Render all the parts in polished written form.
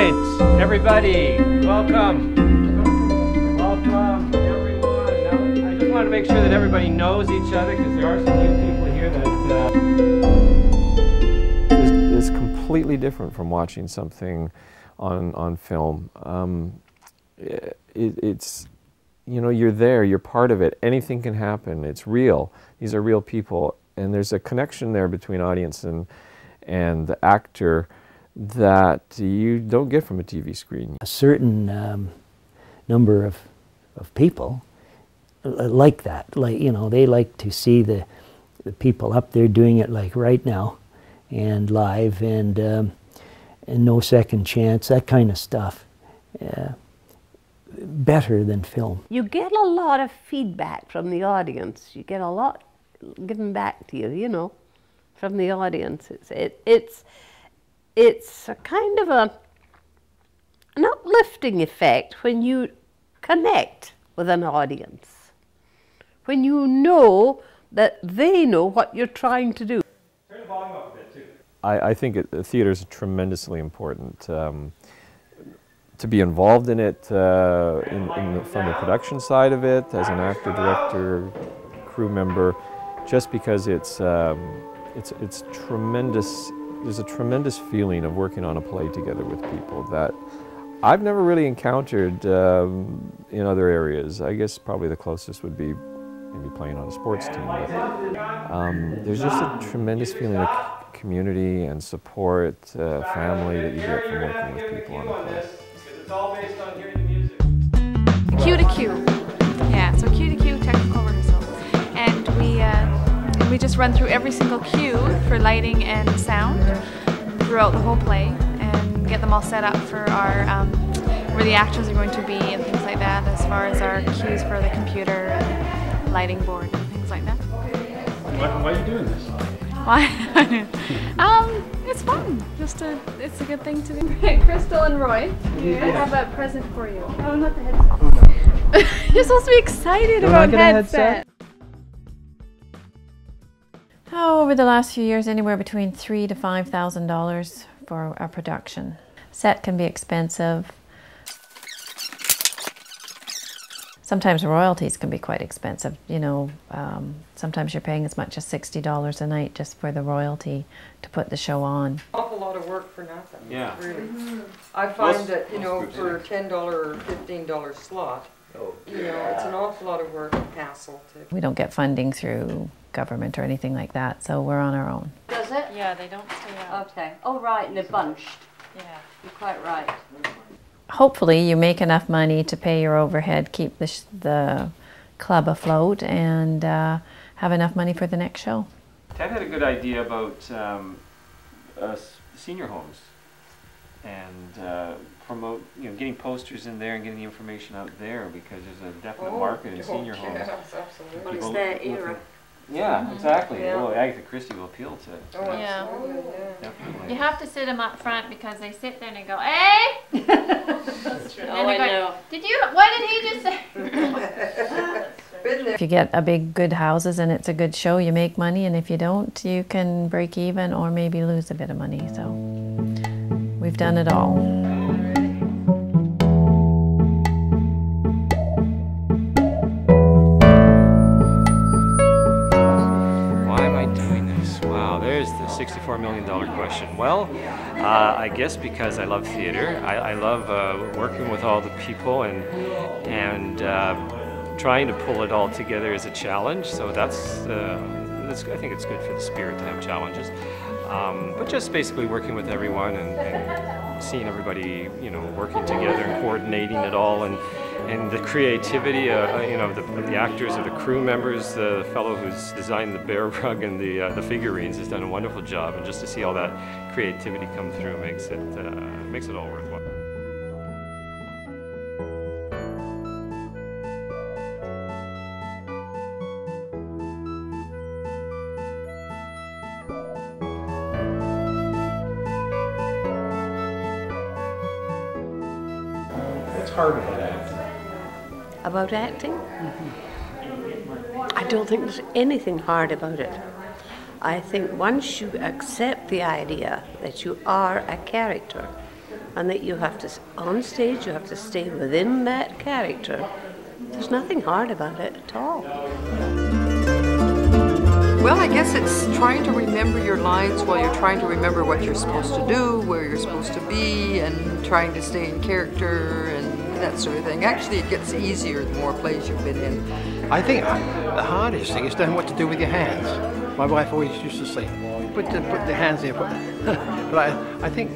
right, everybody, welcome. Welcome, everyone. Now, I just want to make sure that everybody knows each other because there are some new people here that... It's completely different from watching something on film. It's, you know, you're there, you're part of it. Anything can happen. It's real. These are real people. And there's a connection there between audience and the actor that you don't get from a TV screen. A certain number of people like that. Like, you know, they like to see the people up there doing it like right now and live and no second chance, that kind of stuff. Better than film. You get a lot of feedback from the audience. You get a lot given back to you, you know, from the audience. It's a kind of an uplifting effect when you connect with an audience, when you know that they know what you're trying to do. Turn the volume up a bit too. I think theater is tremendously important. To be involved in it from the production side of it, as an actor, director, crew member, just because it's tremendous. There's a tremendous feeling of working on a play together with people that I've never really encountered in other areas. I guess probably the closest would be maybe playing on a sports team. But, there's just a tremendous feeling of community and support, family that you get from working with people on a play. It's all based on hearing the music. Cue to cue. Yeah, so cue to cue technical rehearsal. And we just run through every single cue for lighting and sound throughout the whole play and get them all set up for our where the actors are going to be and things like that, as far as our cues for the computer and lighting board and things like that. Why are you doing this? Why? It's fun. It's a good thing to do. Crystal and Roy, I have a present for you. Oh, not the headset. Oh, no. You're supposed to be excited about headset. Oh, over the last few years, anywhere between $3,000 to $5,000 for a production. Set can be expensive. Sometimes royalties can be quite expensive. You know, sometimes you're paying as much as $60 a night just for the royalty to put the show on. Awful lot of work for nothing. Yeah. Really. I find that, you know, for a $10 or $15 slot, you know, it's an awful lot of work and hassle to... We don't get funding through government or anything like that, so we're on our own. Does it? Yeah, they don't stay out. Okay. Oh, right, and they're bunched. Yeah. You're quite right. Hopefully you make enough money to pay your overhead, keep the club afloat, and have enough money for the next show. Ted had a good idea about senior homes and promote, you know, getting posters in there and getting the information out there, because there's a definite market in senior homes. Yes, absolutely. Well, it's their era. Yeah, exactly. Yeah. Well, Agatha Christie will appeal to it. Oh, Yeah. absolutely, yeah. Definitely. You have to sit them up front because they sit there and they go, "Hey!" That's true. And Oh, I they're know. going, what did he just say? Been there. If you get a big, good houses and it's a good show, you make money, and if you don't, you can break even or maybe lose a bit of money. So we've done it all. The $64 million question. Well, I guess because I love theater. I love working with all the people and trying to pull it all together is a challenge. So that's I think it's good for the spirit to have challenges. But just basically working with everyone and seeing everybody, you know, working together and coordinating it all, and the creativity, you know, the actors or the crew members. The fellow who's designed the bear rug and the figurines has done a wonderful job, and just to see all that creativity come through makes it all worthwhile. What's hard about acting? About acting? I don't think there's anything hard about it. I think once you accept the idea that you are a character, and that you have to, on stage, you have to stay within that character. There's nothing hard about it at all. Well, I guess it's trying to remember your lines while you're trying to remember what you're supposed to do, where you're supposed to be, and trying to stay in character and that sort of thing. Actually, it gets easier the more plays you've been in. I think the hardest thing is knowing what to do with your hands. My wife always used to say, put the hands here. But I think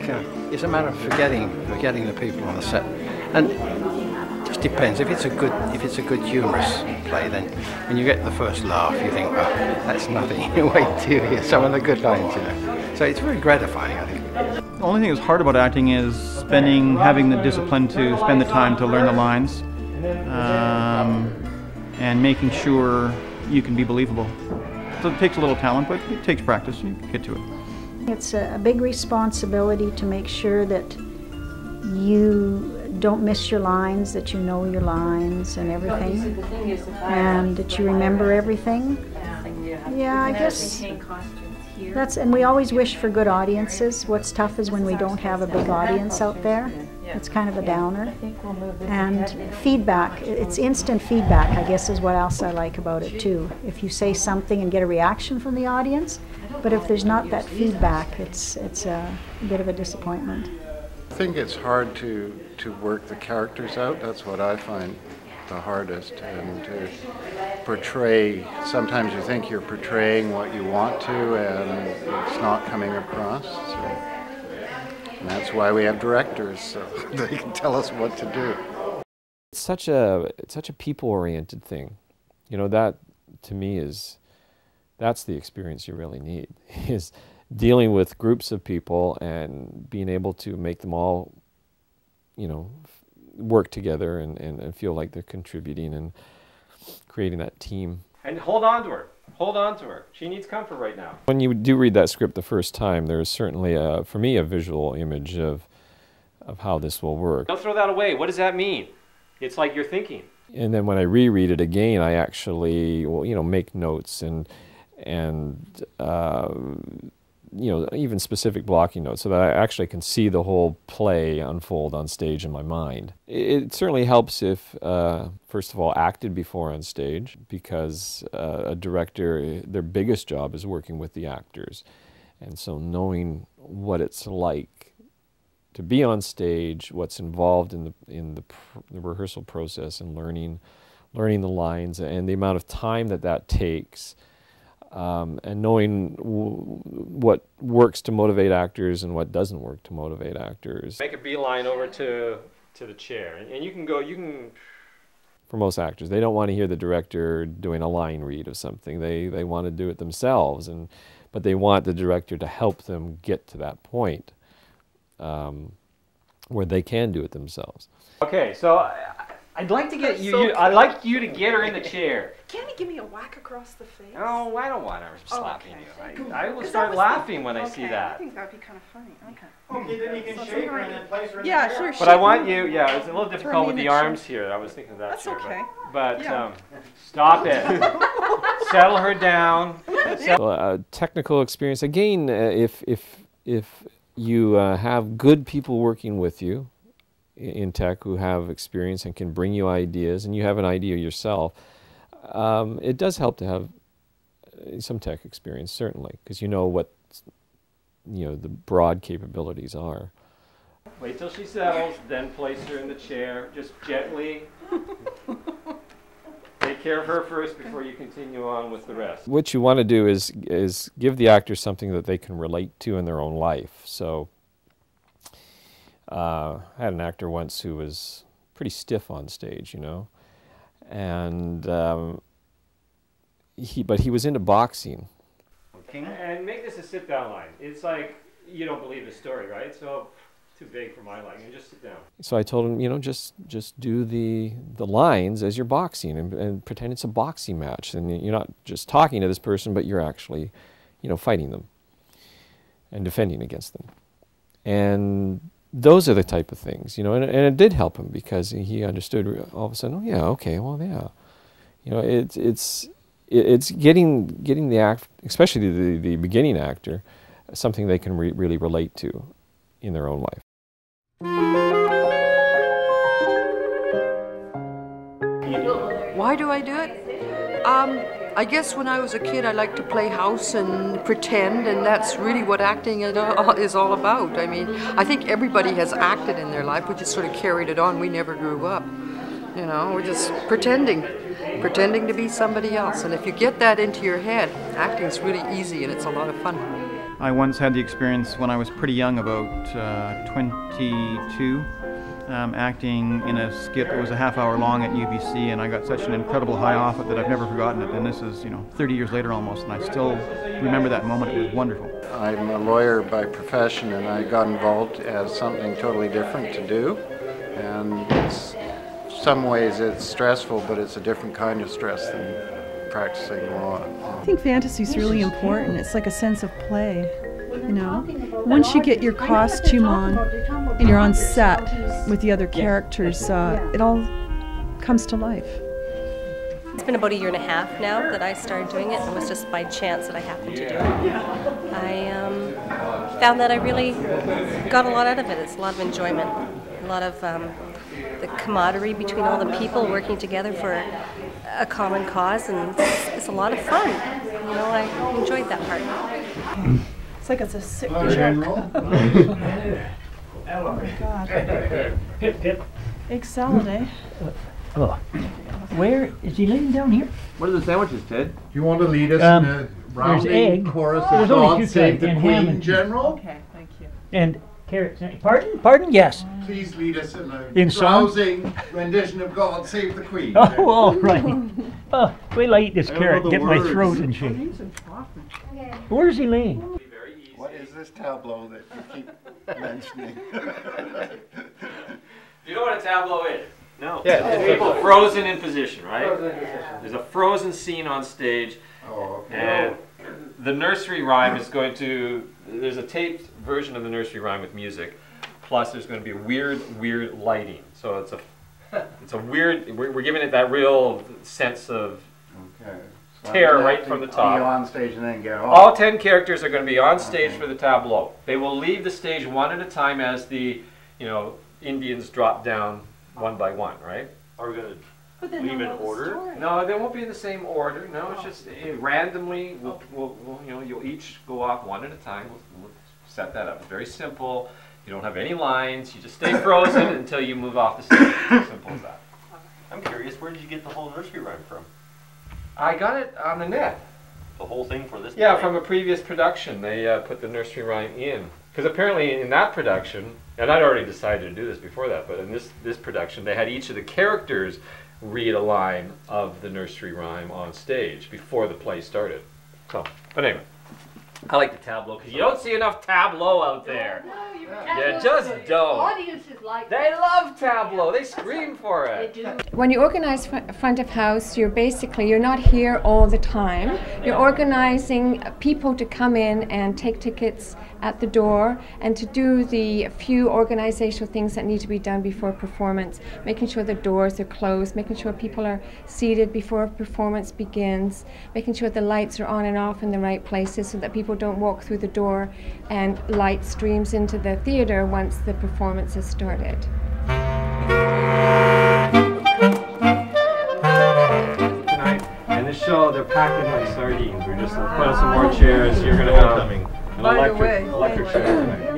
it's a matter of forgetting the people on the set. And it just depends. If it's a good humorous play, then when you get the first laugh, you think, oh, that's nothing. Wait till you hear some of the good lines, you know. So it's very gratifying, I think. The only thing that's hard about acting is having the discipline to spend the time to learn the lines, and making sure you can be believable. So it takes a little talent, but it takes practice. You get to it. It's a big responsibility to make sure that you don't miss your lines, that you know your lines and everything, and that you remember everything. Yeah, I guess that's, and we always wish for good audiences. What's tough is when we don't have a big audience out there. It's kind of a downer. And feedback, it's instant feedback, I guess, is what else I like about it too. If you say something and get a reaction from the audience, but if there's not that feedback, it's a bit of a disappointment. I think it's hard to work the characters out. That's what I find the hardest, and to portray. Sometimes you think you're portraying what you want to, and it's not coming across. So, and that's why we have directors, so they can tell us what to do. It's such a people-oriented thing. You know, that to me that's the experience you really need, is dealing with groups of people and being able to make them all, you know, work together and feel like they're contributing and creating that team. And hold on to her. Hold on to her. She needs comfort right now. When you do read that script the first time, there's certainly, for me, a visual image of how this will work. Don't throw that away. What does that mean? It's like you're thinking. And then when I reread it again, I actually, well, you know, make notes and you know, even specific blocking notes, so that I actually can see the whole play unfold on stage in my mind. It certainly helps if, first of all, acted before on stage, because a director, their biggest job is working with the actors. And so knowing what it's like to be on stage, what's involved in the rehearsal process, and learning the lines, and the amount of time that takes, and knowing what works to motivate actors and what doesn't work to motivate actors. Make a beeline over to the chair, and you can. For most actors, they don't want to hear the director doing a line read of something. They want to do it themselves, but they want the director to help them get to that point where they can do it themselves. Okay, so I'd like to get you. I'd like you to get her in the chair. Can you give me a whack across the face? Oh, I don't want her slapping you. I will 'Cause start laughing when I okay, see that. I think that'd be kind of funny. Okay. Okay, then you can shake her and then place her in Yeah, the sure. But I want you. Yeah, it's a little difficult with the arms here. I was thinking of that. That's chair, okay. But Yeah. stop it. Settle her down. Technical experience again. If you have good people working with you in tech who have experience and can bring you ideas, and you have an idea yourself, it does help to have some tech experience, certainly, because you know what the broad capabilities are. Wait till she settles, then place her in the chair, just gently. Take care of her first before you continue on with the rest. What you want to do is give the actors something that they can relate to in their own life. So I had an actor once who was pretty stiff on stage, and he was into boxing. And make this a sit-down line. It's like, you don't believe the story, right? So too big for my liking. Just sit down. So I told him, just do the lines as you're boxing, and pretend it's a boxing match, and you're not just talking to this person, but you're actually, fighting them and defending against them. And those are the type of things, and it did help him, because he understood all of a sudden. Oh yeah, okay, well yeah, it's getting the act, especially the beginning actor, something they can really relate to in their own life. Why do I do it? I guess when I was a kid I liked to play house and pretend, and that's really what acting is all about. I mean, I think everybody has acted in their life, we just sort of carried it on. We never grew up. You know, we're just pretending to be somebody else. And if you get that into your head, acting's really easy and it's a lot of fun. I once had the experience when I was pretty young, about 22, acting in a skit that was a half-hour long at UBC, and I got such an incredible high off it that I've never forgotten it. And this is, 30 years later almost, and I still remember that moment. It was wonderful. I'm a lawyer by profession, and I got involved as something totally different to do. And some ways it's stressful, but it's a different kind of stress than practicing law. I think fantasy is really important. It's like a sense of play, you know. Once you get your costume on and you're on set with the other characters, it all comes to life. It's been about 1.5 years now that I started doing it. It was just by chance that I happened to do it. I found that I really got a lot out of it. It's a lot of enjoyment, a lot of the camaraderie between all the people working together for a common cause, and it's a lot of fun. You know, I enjoyed that part. It's like it's a sick joke. Oh my God. Pip, Pip. Excelled, eh? Oh. Where is he laying down here? What are the sandwiches, Ted? Do you want to lead us in a rounding chorus of God Save the Queen, General? Okay, thank you. And carrots. Pardon? Yes. Please lead us in a song? rousing rendition of God Save the Queen. Oh, all right. Oh, wait till I eat this carrot, get my throat in shape. Where's he laying? What is this tableau that you keep mentioning? You know what a tableau is? No. Yeah, it's people frozen in position, right? There's a frozen scene on stage, and the nursery rhyme is going to, there's a taped version of the nursery rhyme with music, plus there's going to be weird lighting. So it's a weird, we're giving it that real sense of tear right from the top. Be on stage and then get off. All 10 characters are going to be on stage for the tableau. They will leave the stage one at a time as the, Indians drop down one by one, right? Are we going to leave in order? No, they won't be in the same order. No, it's just randomly. You'll each go off one at a time. We'll set that up. It's very simple. You don't have any lines. You just stay frozen until you move off the stage. It's as simple as that. I'm curious, where did you get the whole nursery rhyme from? I got it on the net. The whole thing for this? Yeah, from a previous production. They put the nursery rhyme in. Because apparently in that production, and I'd already decided to do this before that, but in this production, they had each of the characters read a line of the nursery rhyme on stage before the play started. So, but anyway, I like the tableau because you don't see enough tableau out there. You just don't. Audiences like They love tableau. They scream for it. When you organize front of house, you're not here all the time. You're organizing people to come in and take tickets at the door and to do the few organizational things that need to be done before performance, making sure the doors are closed, making sure people are seated before a performance begins, making sure the lights are on and off in the right places so that people don't walk through the door and light streams into the theater once the performance has started. Tonight, and this show, they're packed in like sardines. We're just put on some more chairs. You're going to have an electric show tonight.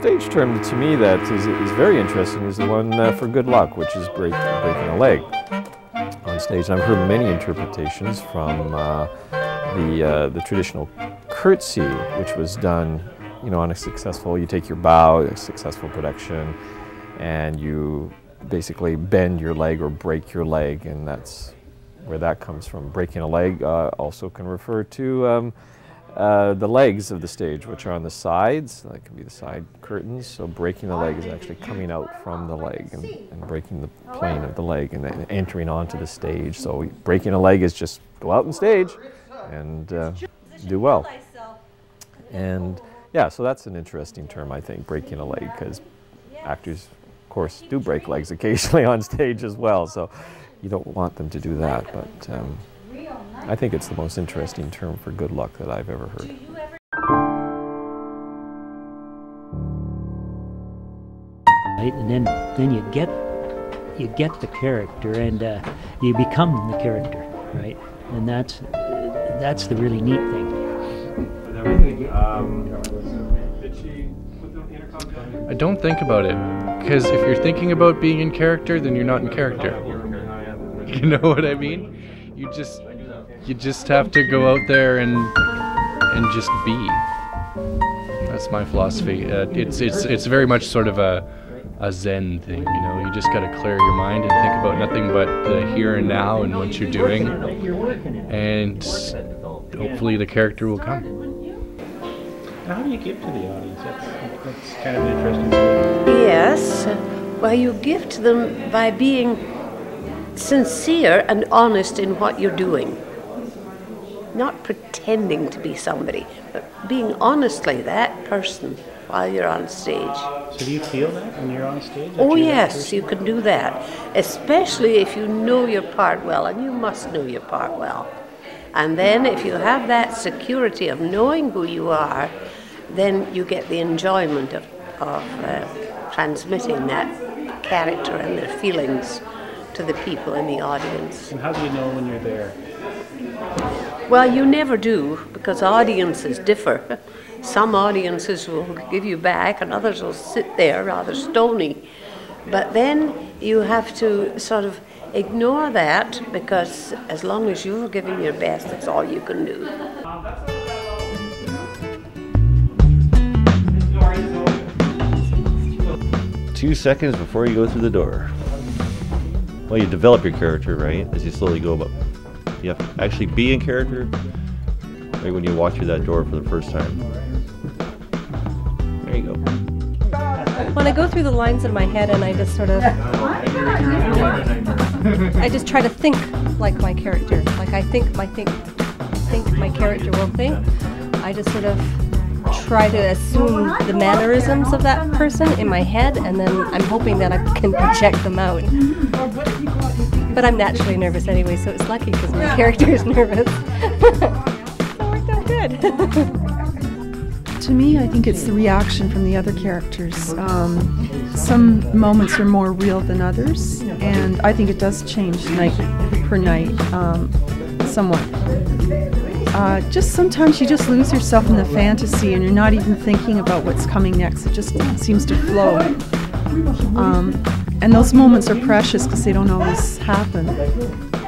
Stage term to me that is very interesting is the one for good luck, which is breaking a leg on stage. And I've heard many interpretations from the traditional curtsy, which was done, on a successful, you take your bow, a successful production, and you basically bend your leg or break your leg, and that's where that comes from. Breaking a leg also can refer to the legs of the stage, which are on the sides. That can be the side curtains. So breaking the leg is actually coming out from the leg and breaking the plane of the leg and then entering onto the stage. So breaking a leg is just go out on stage and do well. And yeah, so that's an interesting term, I think, breaking a leg, because actors, of course, do break legs occasionally on stage as well. So you don't want them to do that, but I think it's the most interesting term for good luck that I've ever heard. Right, and then you you get the character and you become the character, right? And that's the really neat thing. I don't think about it, because if you're thinking about being in character, then you're not in character. You know what I mean? You just have to go out there and just be. That's my philosophy. It's very much sort of a Zen thing, you know. You just gotta clear your mind and think about nothing but the here and now and what you're doing, and hopefully the character will come. How do you give to the audience? That's kind of an interesting thing. Yes, well, you give to them by being sincere and honest in what you're doing. Not pretending to be somebody, but being honestly that person while you're on stage. So do you feel that when you're on stage? Oh yes, you can do that, especially if you know your part well, and you must know your part well. And then if you have that security of knowing who you are, then you get the enjoyment of transmitting that character and their feelings to the people in the audience. And how do you know when you're there? Well, you never do, because audiences differ. Some audiences will give you back and others will sit there rather stony. But then you have to sort of ignore that, because as long as you're giving your best, that's all you can do. 2 seconds before you go through the door. Well, you develop your character, right? As you slowly go, but you have to actually be in character, right when you walk through that door for the first time. There you go. When I go through the lines in my head and I just sort of, I just try to think like my character. Like I think my character will think. I just sort of try to assume the mannerisms of that person in my head, and then I'm hoping that I can project them out. But I'm naturally nervous anyway, so it's lucky because my character is nervous. So it worked out good. To me, I think it's the reaction from the other characters. Some moments are more real than others, and I think it does change night per night somewhat. Just sometimes you just lose yourself in the fantasy and you're not even thinking about what's coming next. It just seems to flow. And those moments are precious because they don't always happen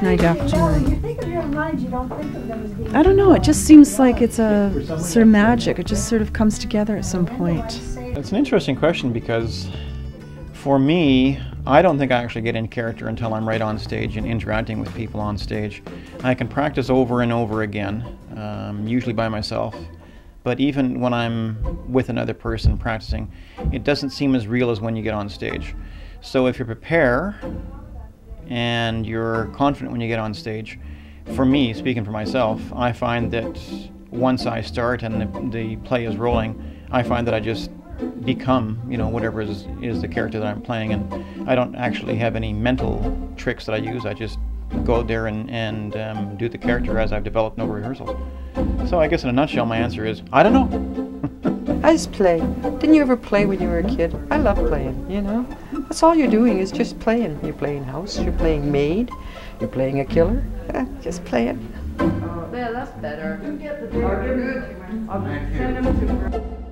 night after night. I don't know, it just seems like it's a sort of magic. It just sort of comes together at some point. It's an interesting question because for me, I don't think I actually get in character until I'm right on stage and interacting with people on stage. I can practice over and over again, usually by myself, but even when I'm with another person practicing, it doesn't seem as real as when you get on stage. So if you prepare and you're confident when you get on stage, for me, speaking for myself, I find that once I start and the play is rolling, I find that I just become, you know, whatever is the character that I'm playing, and I don't actually have any mental tricks that I use. I just go out there and do the character as I've developed no rehearsal. So I guess in a nutshell my answer is, I don't know. I just play. Didn't you ever play when you were a kid? I love playing, you know. That's all you're doing is just playing. You're playing house, you're playing maid, you're playing a killer. Just playing. Oh, there, that's better. You get the good. I'll send them to